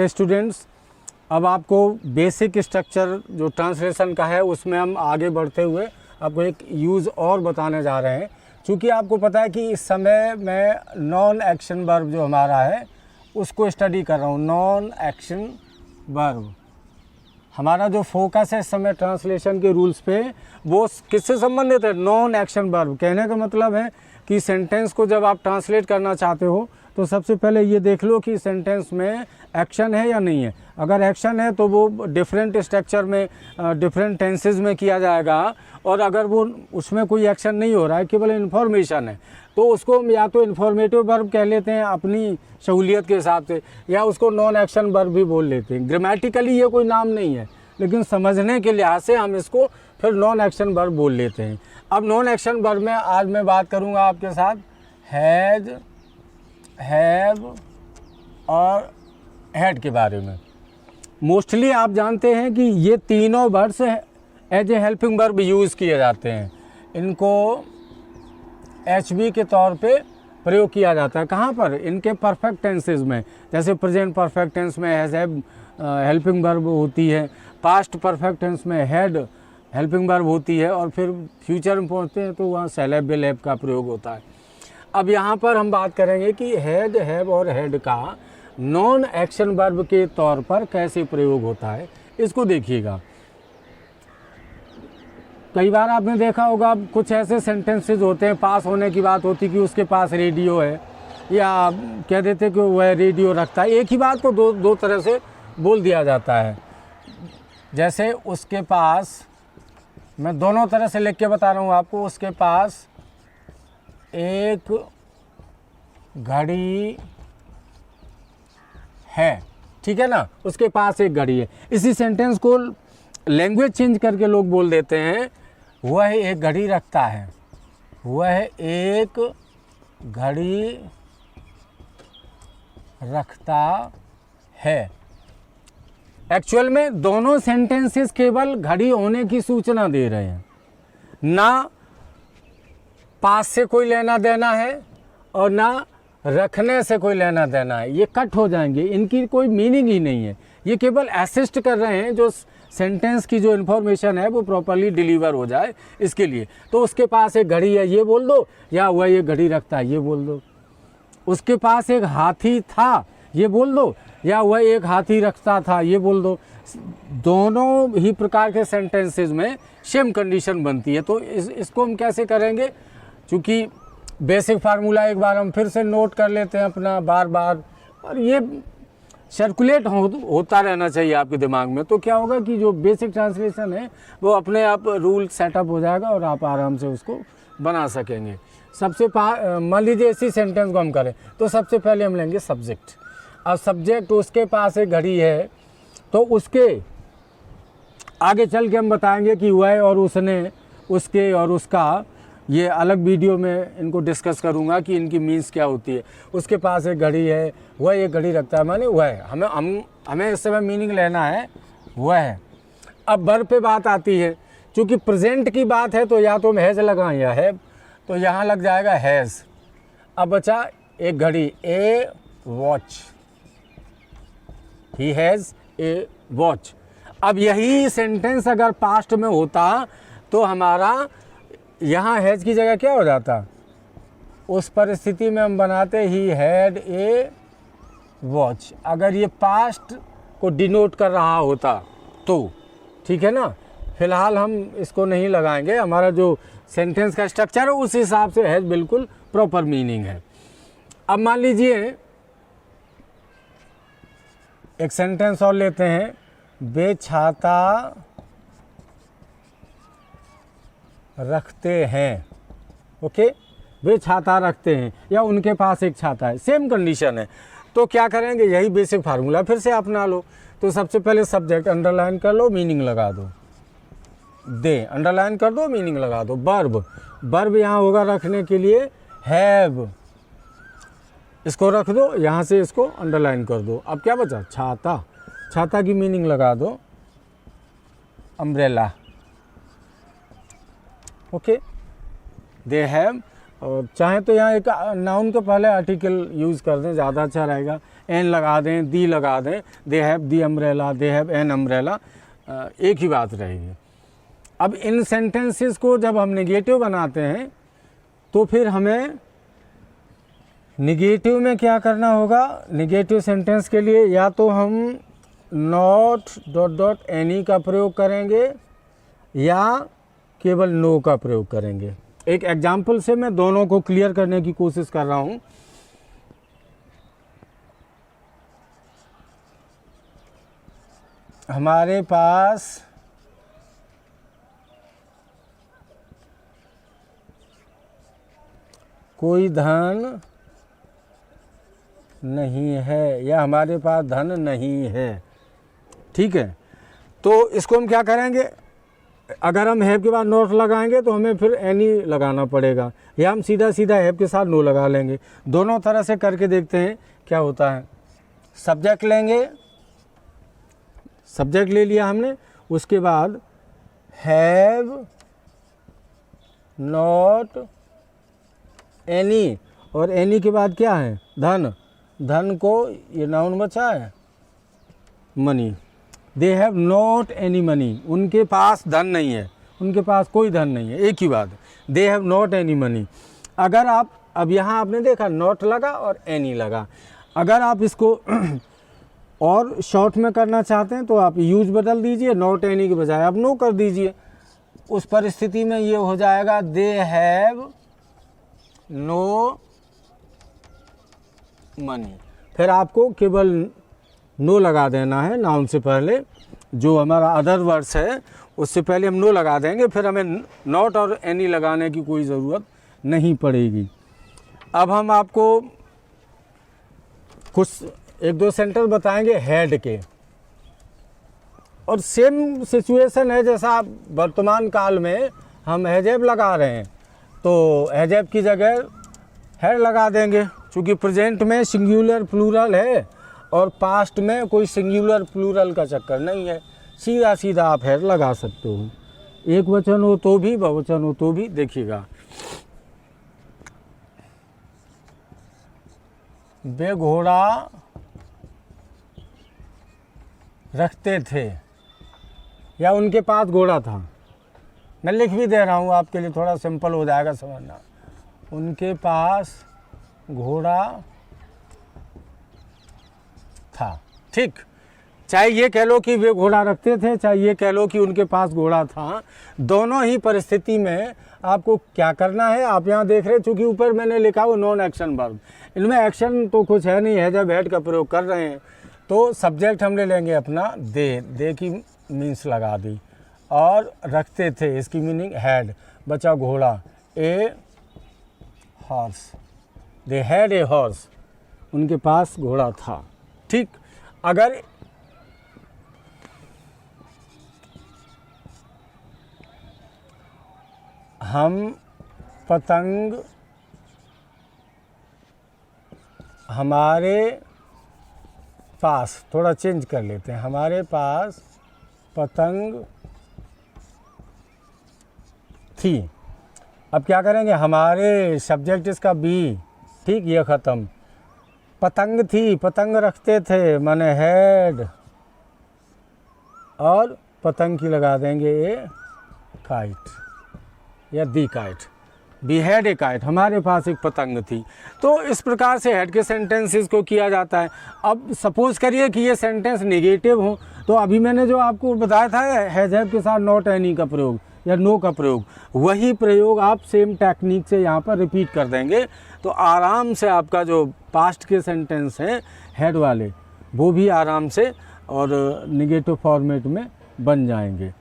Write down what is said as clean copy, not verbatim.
Students, अब आपको basic structure जो ट्रांसलेशन का है उसमें हम आगे बढ़ते हुए आपको एक यूज़ और बताने जा रहे हैं। क्योंकि आपको पता है कि इस समय मैं नॉन एक्शन वर्ब जो हमारा है उसको स्टडी कर रहा हूँ। नॉन एक्शन वर्ब हमारा जो फोकस है इस समय ट्रांसलेशन के रूल्स पे, वो किससे संबंधित है? Non action verb. कहने का मतलब है कि सेंटेंस को जब आप ट्रांसलेट करना चाहते हो तो सबसे पहले ये देख लो कि सेंटेंस में एक्शन है या नहीं है। अगर एक्शन है तो वो डिफरेंट स्ट्रक्चर में डिफरेंट टेंसेस में किया जाएगा, और अगर वो उसमें कोई एक्शन नहीं हो रहा है, केवल इन्फॉर्मेशन है, तो उसको हम या तो इन्फॉर्मेटिव वर्ब कह लेते हैं अपनी सहूलियत के हिसाब से, या उसको नॉन एक्शन वर्ब भी बोल लेते हैं। ग्रामेटिकली ये कोई नाम नहीं है, लेकिन समझने के लिहाज से हम इसको फिर नॉन एक्शन वर्ब बोल लेते हैं। अब नॉन एक्शन वर्ब में आज मैं बात करूँगा आपके साथ हैज़, हैव और हैड के बारे में। मोस्टली आप जानते हैं कि ये तीनों words as a helping verb use किए जाते हैं। इनको एचबी के तौर पे प्रयोग किया जाता है। कहाँ पर? इनके परफेक्ट टेंसेस में। जैसे प्रेजेंट परफेक्ट टेंस में हैज़ हैव हेल्पिंग वर्ब होती है, पास्ट परफेक्ट टेंस में हैड हेल्पिंग वर्ब होती है, और फिर फ्यूचर में पहुँचते हैं तो वहाँ शैल हैव, विल हैव का प्रयोग होता है। अब यहाँ पर हम बात करेंगे कि हैड, हैव और हैड का नॉन एक्शन वर्ब के तौर पर कैसे प्रयोग होता है, इसको देखिएगा। कई बार आपने देखा होगा कुछ ऐसे सेंटेंसेस होते हैं, पास होने की बात होती कि उसके पास रेडियो है, या कह देते कि वह रेडियो रखता है। एक ही बात को दो तरह से बोल दिया जाता है। जैसे उसके पास, मैं दोनों तरह से लिख के बता रहा हूँ आपको, उसके पास एक घड़ी है, ठीक है ना, उसके पास एक घड़ी है। इसी सेंटेंस को लैंग्वेज चेंज करके लोग बोल देते हैं वह एक घड़ी रखता है, वह एक घड़ी रखता है। एक्चुअल में दोनों सेंटेंसेस केवल घड़ी होने की सूचना दे रहे हैं, ना पास से कोई लेना देना है और ना रखने से कोई लेना देना है। ये कट हो जाएंगे, इनकी कोई मीनिंग ही नहीं है। ये केवल असिस्ट कर रहे हैं जो सेंटेंस की जो इन्फॉर्मेशन है वो प्रॉपर्ली डिलीवर हो जाए, इसके लिए। तो उसके पास एक घड़ी है ये बोल दो, या वह ये घड़ी रखता है ये बोल दो। उसके पास एक हाथी था ये बोल दो, या वह एक हाथी रखता था ये बोल दो। दोनों ही प्रकार के सेंटेंसेस में सेम कंडीशन बनती है। तो इसको हम कैसे करेंगे? चूँकि बेसिक फार्मूला एक बार हम फिर से नोट कर लेते हैं अपना बार बार, और ये सर्कुलेट होता रहना चाहिए आपके दिमाग में। तो क्या होगा कि जो बेसिक ट्रांसलेशन है वो अपने आप रूल सेटअप हो जाएगा और आप आराम से उसको बना सकेंगे। सबसे मान लीजिए इसी सेंटेंस को हम करें तो सबसे पहले हम लेंगे सब्जेक्ट। अब सब्जेक्ट उसके पास एक घड़ी है, तो उसके आगे चल के हम बताएंगे कि वह और उसने, उसके और उसका, ये अलग वीडियो में इनको डिस्कस करूंगा कि इनकी मीन्स क्या होती है। उसके पास एक घड़ी है, वह एक घड़ी रखता है, माने वह है। हमें इस समय मीनिंग लेना है वह है। अब वर्ब पे बात आती है। चूँकि प्रेजेंट की बात है तो या तो हम हैज़ लगाएं या हैव, तो यहाँ लग जाएगा हैज़। अब बचा एक घड़ी, a watch, he has a watch. अब यही सेंटेंस अगर पास्ट में होता तो हमारा यहाँ हैज़ की जगह क्या हो जाता? उस परिस्थिति में हम बनाते ही हैड ए वॉच। अगर ये पास्ट को डिनोट कर रहा होता तो ठीक है ना। फिलहाल हम इसको नहीं लगाएंगे, हमारा जो सेंटेंस का स्ट्रक्चर है उस हिसाब से हैज़ बिल्कुल प्रॉपर मीनिंग है। अब मान लीजिए एक सेंटेंस और लेते हैं, वे छाता रखते हैं। ओके, वे छाता रखते हैं या उनके पास एक छाता है, सेम कंडीशन है। तो क्या करेंगे? यही बेसिक फार्मूला फिर से अपना लो। तो सबसे पहले सब्जेक्ट अंडरलाइन कर लो, मीनिंग लगा दो। दे अंडरलाइन कर दो, मीनिंग लगा दो। वर्ब, वर्ब यहाँ होगा रखने के लिए हैव, इसको रख दो, यहाँ से इसको अंडरलाइन कर दो। अब क्या बचा? छाता। छाता की मीनिंग लगा दो अम्ब्रेला। ओके, दे हैव और चाहे तो यहाँ एक नाउन के पहले आर्टिकल यूज़ कर दें, ज़्यादा अच्छा रहेगा। एन लगा दें, दी लगा दें, they have the umbrella, they have an umbrella, एक ही बात रहेगी। अब इन सेंटेंसेस को जब हम नेगेटिव बनाते हैं तो फिर हमें नेगेटिव में क्या करना होगा। नेगेटिव सेंटेंस के लिए या तो हम नॉट डॉट डॉट एनी का प्रयोग करेंगे या केवल नो का प्रयोग करेंगे। एक एग्जाम्पल से मैं दोनों को क्लियर करने की कोशिश कर रहा हूँ। हमारे पास कोई धन नहीं है या हमारे पास धन नहीं है, ठीक है। तो इसको हम क्या करेंगे, अगर हम हैव के बाद नॉट लगाएंगे तो हमें फिर एनी लगाना पड़ेगा, या हम सीधा सीधा हैव के साथ नो लगा लेंगे। दोनों तरह से करके देखते हैं क्या होता है। सब्जेक्ट लेंगे, सब्जेक्ट ले लिया हमने, उसके बाद हैव नॉट एनी, और एनी के बाद क्या है, धन। धन को ये नाउन बचा है, money. They have not any money, उनके पास धन नहीं है, उनके पास कोई धन नहीं है, एक ही बात। They have not any money. अगर आप अब यहाँ आपने देखा नॉट लगा और एनी लगा, अगर आप इसको और शॉर्ट में करना चाहते हैं तो आप यूज बदल दीजिए, नॉट एनी के बजाय आप नो कर दीजिए। उस परिस्थिति में ये हो जाएगा दे हैव नो मनी। फिर आपको केवल नो लगा देना है नाउन से पहले, जो हमारा अदर वर्ड्स है उससे पहले हम नो लगा देंगे, फिर हमें नॉट और एनी लगाने की कोई ज़रूरत नहीं पड़ेगी। अब हम आपको कुछ एक दो सेंटेंस बताएंगे हेड के, और सेम सिचुएशन है जैसा आप वर्तमान काल में हम हैजेब लगा रहे हैं, तो हैजेब की जगह हेड लगा देंगे, क्योंकि प्रेजेंट में सिंगुलर प्लूरल है और पास्ट में कोई सिंगुलर प्लूरल का चक्कर नहीं है। सीधा सीधा आप हेड लगा सकते हो, एक वचन हो तो भी, बहुवचन हो तो भी। देखिएगा, वे घोड़ा रखते थे या उनके पास घोड़ा था। मैं लिख भी दे रहा हूँ आपके लिए, थोड़ा सिंपल हो जाएगा समझना। उनके पास घोड़ा था, ठीक। चाहे ये कह लो कि वे घोड़ा रखते थे, चाहे ये कह लो कि उनके पास घोड़ा था, दोनों ही परिस्थिति में आपको क्या करना है। आप यहाँ देख रहे हैं, चूँकि ऊपर मैंने लिखा वो नॉन एक्शन वर्ब, इनमें एक्शन तो कुछ है नहीं है। जब हेड का प्रयोग कर रहे हैं तो सब्जेक्ट हम ले लेंगे अपना दे की मीन्स लगा दी, और रखते थे इसकी मीनिंग हैड, बचा घोड़ा, a horse, they had a horse, उनके पास घोड़ा था, ठीक। अगर हम पतंग हमारे पास, थोड़ा चेंज कर लेते हैं, हमारे पास पतंग थी। अब क्या करेंगे, हमारे सब्जेक्ट इसका बी, ठीक, ये ख़त्म। पतंग थी, पतंग रखते थे, माने हेड, और पतंग की लगा देंगे ए काइट या the kite. We had a kite, हमारे पास एक पतंग थी। तो इस प्रकार से हेड के सेंटेंसेस को किया जाता है। अब सपोज करिए कि ये सेंटेंस नेगेटिव हो, तो अभी मैंने जो आपको बताया था हैज हैव के साथ नॉट एनी का प्रयोग या नो का प्रयोग, वही प्रयोग आप सेम टेक्निक से यहाँ पर रिपीट कर देंगे, तो आराम से आपका जो पास्ट के सेंटेंस हैं हेड वाले, वो भी आराम से और नेगेटिव फॉर्मेट में बन जाएंगे।